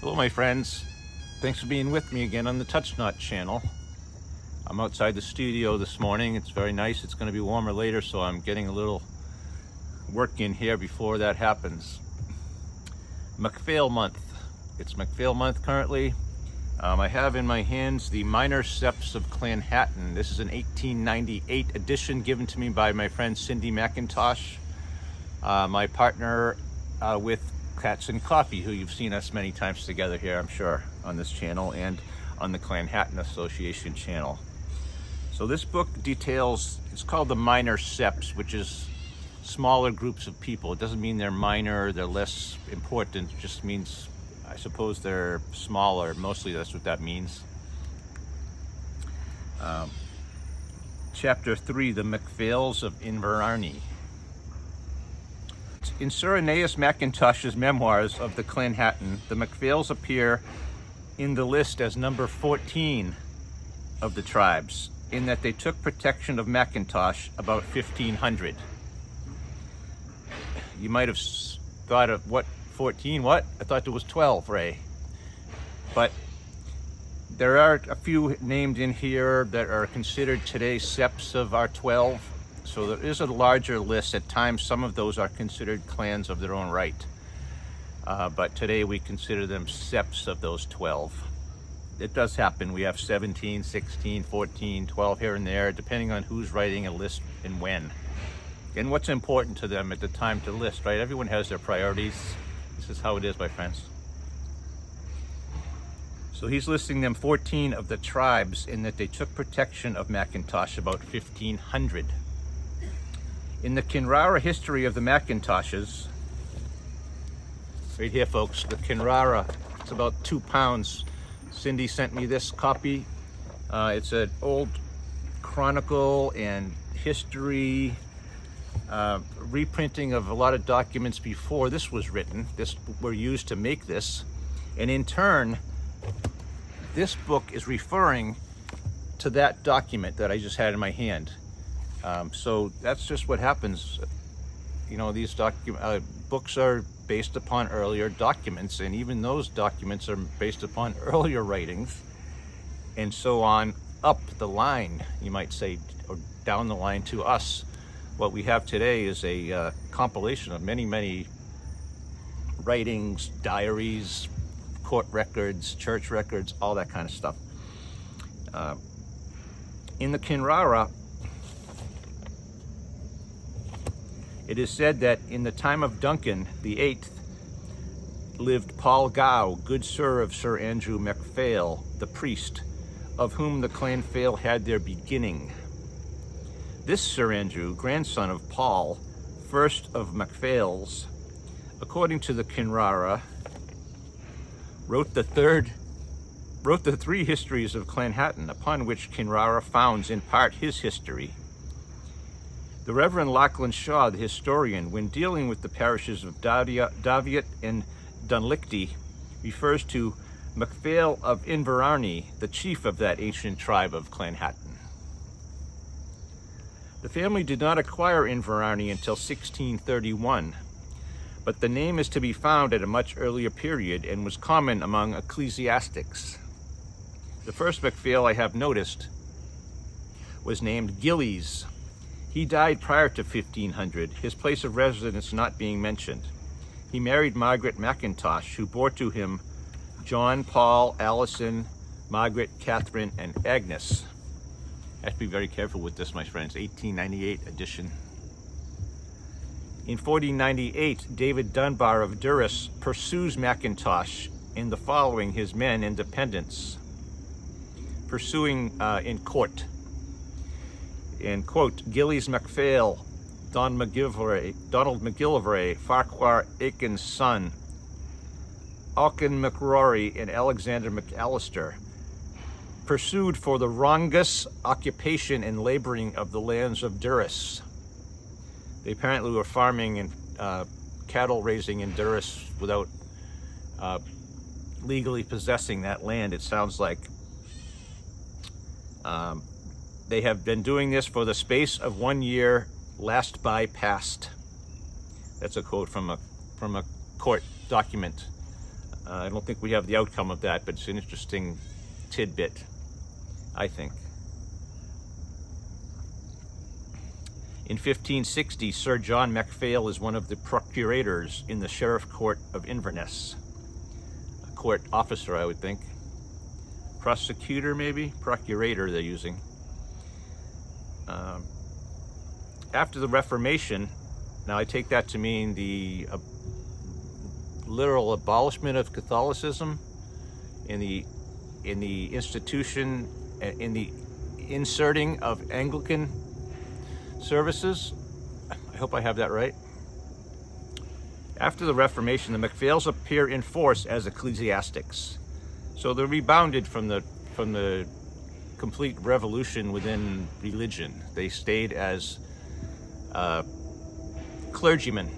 Hello my friends, thanks for being with me again on the Touch Knot channel. I'm outside the studio this morning. It's very nice. It's going to be warmer later, so I'm getting a little work in here before that happens. MacPhail month. It's MacPhail month currently. I have in my hands the Minor Septs of Clan Chattan. This is an 1898 edition given to me by my friend Septs, my partner with Cats and Coffee, who you've seen us many times together here, I'm sure, on this channel and on the Clan Chattan Association channel. So this book details, it's called the Minor Septs, which is smaller groups of people. It doesn't mean they're minor, they're less important. It just means, I suppose, they're smaller. Mostly that's what that means. Chapter 3, the MacPhails of Inverarney. In Fraser-Mackintosh's memoirs of the Clan Chattan, the MacPhails appear in the list as number 14 of the tribes, in that they took protection of Mackintosh about 1500. You might have thought of, what, 14? What? I thought there was 12, Ray. But there are a few named in here that are considered today Septs of our 12. So there is a larger list. At times, some of those are considered clans of their own right. But today we consider them Septs of those 12. It does happen. We have 17, 16, 14, 12 here and there, depending on who's writing a list and when. And what's important to them at the time to list, right? Everyone has their priorities. This is how it is, my friends. So he's listing them 14 of the tribes in that they took protection of Mackintosh about 1500. In the Kinrara history of the Mackintoshes, right here folks, the Kinrara, it's about 2 pounds. Cindy sent me this copy. It's an old chronicle and history, reprinting of a lot of documents before this was written. This were used to make this. And in turn, this book is referring to that document that I just had in my hand. So that's just what happens. You know, these books are based upon earlier documents, and even those documents are based upon earlier writings, and so on up the line, you might say, or down the line to us. What we have today is a compilation of many, many writings, diaries, court records, church records, all that kind of stuff. In the Kinrara, it is said that in the time of Duncan the 8th lived Paul Gow, good sir of Sir Andrew MacPhail, the priest, of whom the Clan Phail had their beginning. This Sir Andrew, grandson of Paul, first of MacPhails, according to the Kinrara, wrote the 3 histories of Clan Chattan, upon which Kinrara founds in part his history. The Reverend Lachlan Shaw, the historian, when dealing with the parishes of Daviot and Dunlichty, refers to MacPhail of Inverarney, the chief of that ancient tribe of Clan Chattan. The family did not acquire Inverarney until 1631, but the name is to be found at a much earlier period and was common among ecclesiastics. The first MacPhail I have noticed was named Gillies. He died prior to 1500, his place of residence not being mentioned. He married Margaret Mackintosh, who bore to him John, Paul, Alison, Margaret, Catherine, and Agnes. I have to be very careful with this, my friends. 1898 edition. In 1498, David Dunbar of Durris pursues Mackintosh in the following his men and dependents, pursuing in court. In quote, Gillies MacPhail, Donald McGillivray, Farquhar Aiken's son, Alkin McRory, and Alexander McAllister, pursued for the wrongous occupation and laboring of the lands of Durris. They apparently were farming and cattle raising in Durris without legally possessing that land, it sounds like. They have been doing this for the space of 1 year, last by past. That's a quote from a court document I don't think we have the outcome of that, but it's an interesting tidbit, I think. In 1560, Sir John MacPhail is one of the procurators in the Sheriff Court of Inverness. A court officer, I would think. Prosecutor, maybe? Procurator, they're using. After the Reformation, now I take that to mean the literal abolishment of Catholicism in the institution, in the inserting of Anglican services. I hope I have that right. After the Reformation, the MacPhails appear in force as ecclesiastics. So they rebounded from the complete revolution within religion. They stayed as clergymen.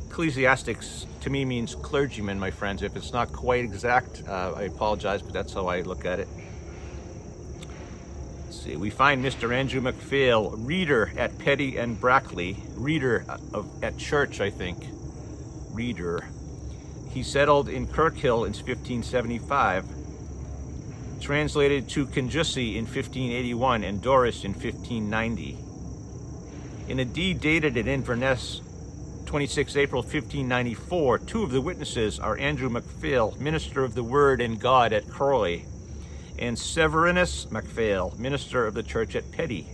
Ecclesiastics to me means clergymen, my friends. If it's not quite exact, I apologize, but that's how I look at it. Let's see, we find Mr. Andrew MacPhail, reader at Petty and Brackley, reader at church, I think. Reader. He settled in Kirkhill in 1575, translated to Kinjussie in 1581 and Doris in 1590. In a deed dated at Inverness, 26 April 1594, two of the witnesses are Andrew MacPhail, minister of the Word and God at Croy, and Severinus MacPhail, minister of the church at Petty.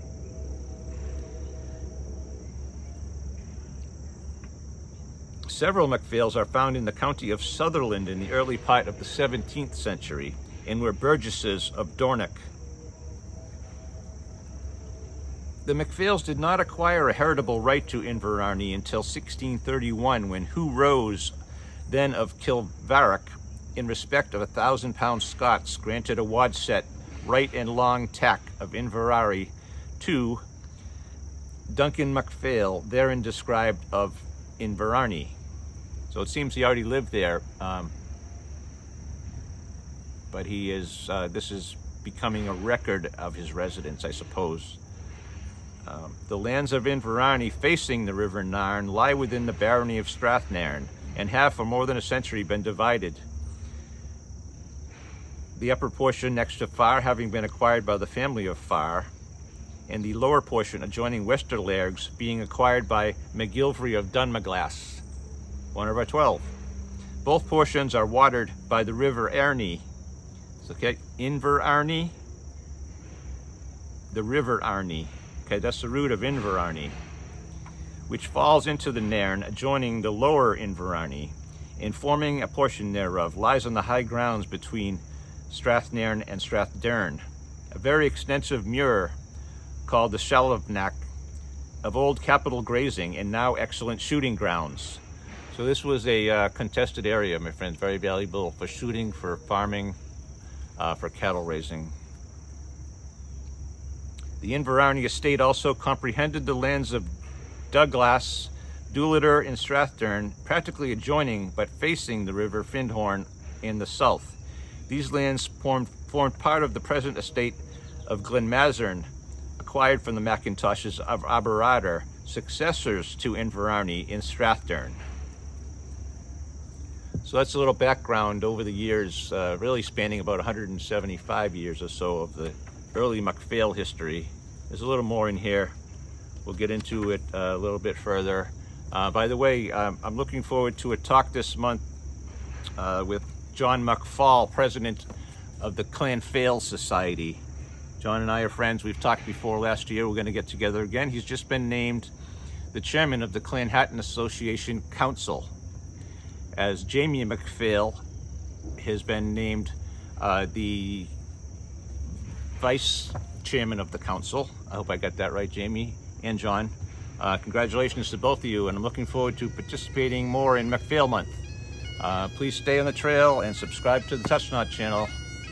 Several MacPhails are found in the county of Sutherland in the early part of the 17th century and were burgesses of Dornoch. The MacPhails did not acquire a heritable right to Inverarny until 1631, when Hugh Rose, then of Kilvarrock, in respect of £1,000 Scots, granted a wadset right and long tack of Inverary to Duncan MacPhail, therein described of Inverarny. So it seems he already lived there, but he is. This is becoming a record of his residence, I suppose. The lands of Inverarny facing the River Narn lie within the barony of Strathnairn and have for more than a century been divided. The upper portion next to Farr having been acquired by the family of Farr, and the lower portion adjoining Westerlergs being acquired by MacGillivray of Dunmaglass, one of our 12. Both portions are watered by the River Arny. Okay, Inverarny, the River Arny. Okay, that's the root of Inverarny, which falls into the Nairn adjoining the lower Inverarny, and forming a portion thereof lies on the high grounds between Strathnairn and Strathdern, a very extensive muir called the Shalivnack, of old capital grazing and now excellent shooting grounds. So this was a contested area, my friends, very valuable for shooting, for farming, for cattle raising. The Inverarny estate also comprehended the lands of Douglas, Doolittle, and Strathdern, practically adjoining but facing the River Findhorn in the south. These lands formed part of the present estate of Glenmazern, acquired from the Mackintoshes of Aberrader, successors to Inverarny in Strathdern. So that's a little background over the years, really spanning about 175 years or so of the early MacPhail history. There's a little more in here. We'll get into it a little bit further. By the way, I'm looking forward to a talk this month with John MacPhail, president of the Clan MacPhail Society. John and I are friends. We've talked before last year. We're going to get together again. He's just been named the chairman of the Clanhattan Association Council, as Jamie MacPhail has been named the vice chairman of the council. I hope I got that right, Jamie and John. Congratulations to both of you, and I'm looking forward to participating more in MacPhail Month. Please stay on the trail and subscribe to the Touch Not channel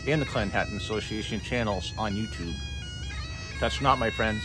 and the Clanhattan Association channels on YouTube. Touch not, my friends.